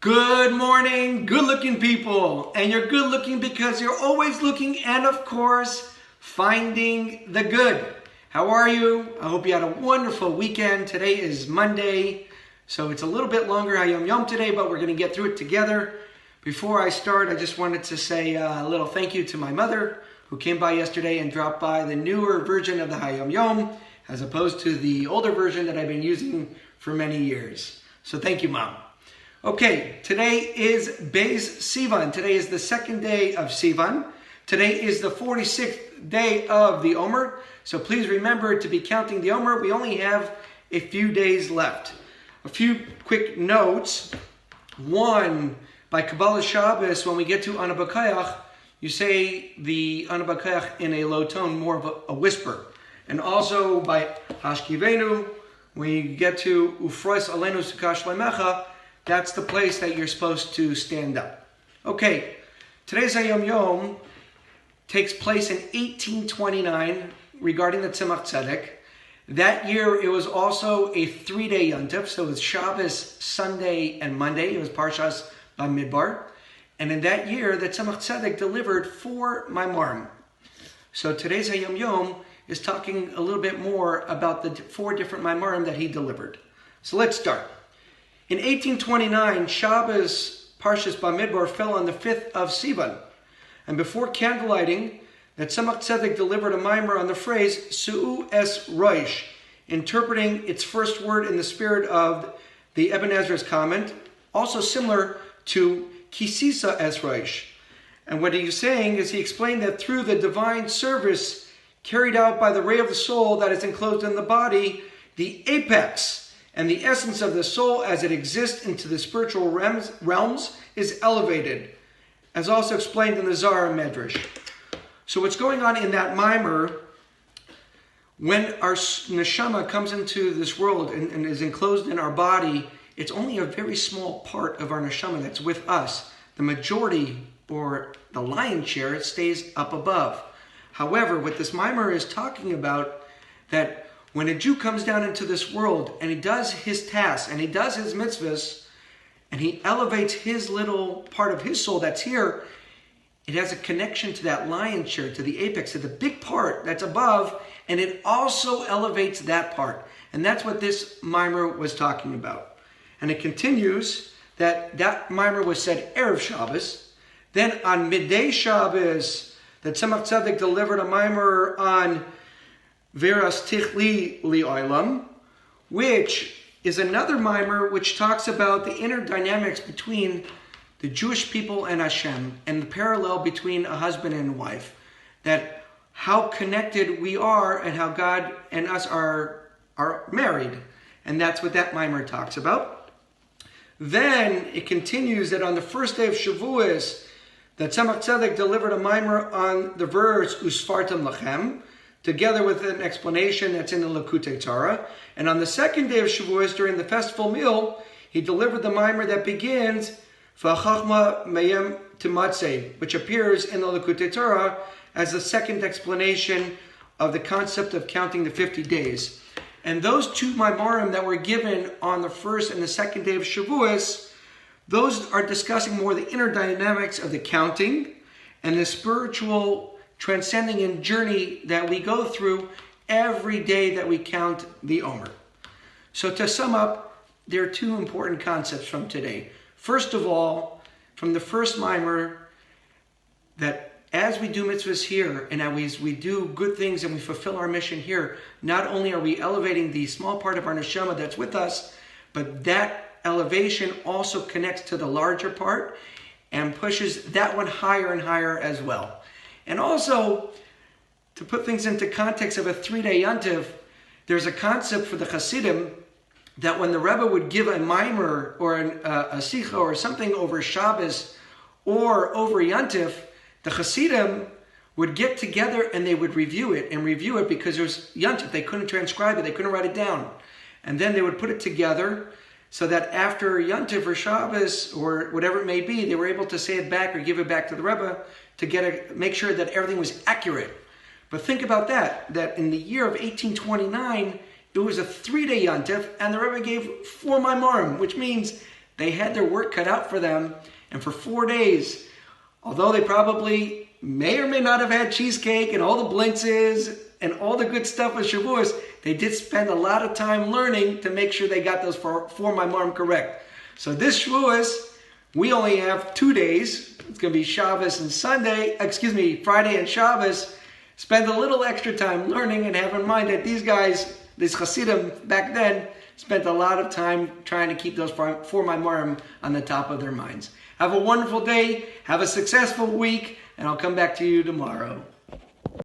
Good morning, good-looking people. And you're good-looking because you're always looking and, of course, finding the good. How are you? I hope you had a wonderful weekend. Today is Monday, so it's a little bit longer Hayom Yom today, but we're going to get through it together. Before I start, I just wanted to say a little thank you to my mother, who came by yesterday and dropped by the newer version of the Hayom Yom, as opposed to the older version that I've been using for many years. So thank you, Mom. Okay, today is Beis Sivan. Today is the second day of Sivan. Today is the 46th day of the Omer. So please remember to be counting the Omer. We only have a few days left. A few quick notes. One, by Kabbalah Shabbos, when we get to Ana B'Kayach, you say the Ana B'Kayach in a low tone, more of a whisper. And also by Hashkivenu, when you get to Ufros Aleinu Sukash Lemecha, that's the place that you're supposed to stand up. Okay, today's Hayom Yom takes place in 1829 regarding the Tzemach Tzedek. That year it was also a 3-day Yontif, so it was Shabbos, Sunday, and Monday. It was Parshas Bamidbar. And in that year, the Tzemach Tzedek delivered 4 Maimarim. So today's Hayom Yom is talking a little bit more about the 4 different Maimarim that he delivered. So let's start. In 1829, Shabbos Parshas Bamidbar fell on the 5th of Sivan. And before candlelighting, the Tzemach Tzedek delivered a mimer on the phrase Su'u es Roish, interpreting its first word in the spirit of the Ibn Ezra's comment, also similar to Kisisa es Roish. And what he's saying is he explained that through the divine service carried out by the ray of the soul that is enclosed in the body, the apex and the essence of the soul as it exists into the spiritual realms is elevated, as also explained in the Zohar Medrash. So what's going on in that mimer, when our neshama comes into this world and is enclosed in our body, it's only a very small part of our neshama that's with us. The majority, or the lion's share, stays up above. However, what this mimer is talking about, that when a Jew comes down into this world and he does his tasks and he does his mitzvahs and he elevates his little part of his soul that's here, it has a connection to that lion's share, to the apex, to the big part that's above, and it also elevates that part. And that's what this mimer was talking about. And it continues that mimer was said Erev Shabbos. Then on midday Shabbos, the Tzemach Tzedek delivered a mimer on Veras Tichli Li'olam, which is another mimer which talks about the inner dynamics between the Jewish people and Hashem, and the parallel between a husband and wife, that how connected we are and how God and us are married. And that's what that mimer talks about. Then it continues that on the first day of Shavuos, the Tzemach Tzedek delivered a mimer on the verse Usfartam Lachem, together with an explanation that's in the Likutei Torah. And on the second day of Shavuos, during the festival meal, he delivered the mimer that begins V'achachma meyem timatzeh, which appears in the Likutei Torah as the second explanation of the concept of counting the 50 days. And those 2 maimarim that were given on the first and the second day of Shavuos, those are discussing more the inner dynamics of the counting and the spiritual transcending and journey that we go through every day that we count the Omer. So to sum up, there are 2 important concepts from today. First of all, from the first mimer, that as we do mitzvahs here and as we do good things and we fulfill our mission here, not only are we elevating the small part of our neshama that's with us, but that elevation also connects to the larger part and pushes that one higher and higher as well. And also, to put things into context of a 3-day Yontif, there's a concept for the Hasidim that when the Rebbe would give a mimer or a sicha or something over Shabbos or over Yontif, the Hasidim would get together and they would review it because there's Yontif. They couldn't transcribe it, they couldn't write it down. And then they would put it together so that after Yontif or Shabbos or whatever it may be, they were able to say it back or give it back to the Rebbe to make sure that everything was accurate. But think about that in the year of 1829, it was a 3-day Yontif, and the Rebbe gave 4 Maimarim, which means They had their work cut out for them, and for 4 days, although they probably may or may not have had cheesecake and all the blintzes and all the good stuff with Shavuos, they did spend a lot of time learning to make sure they got those for my mom correct. So this Shavuos, we only have 2 days. It's going to be Shabbos and Friday and Shabbos. Spend a little extra time learning, and have in mind that these guys, these Hasidim back then, spent a lot of time trying to keep those for my mom on the top of their minds. Have a wonderful day. Have a successful week, and I'll come back to you tomorrow.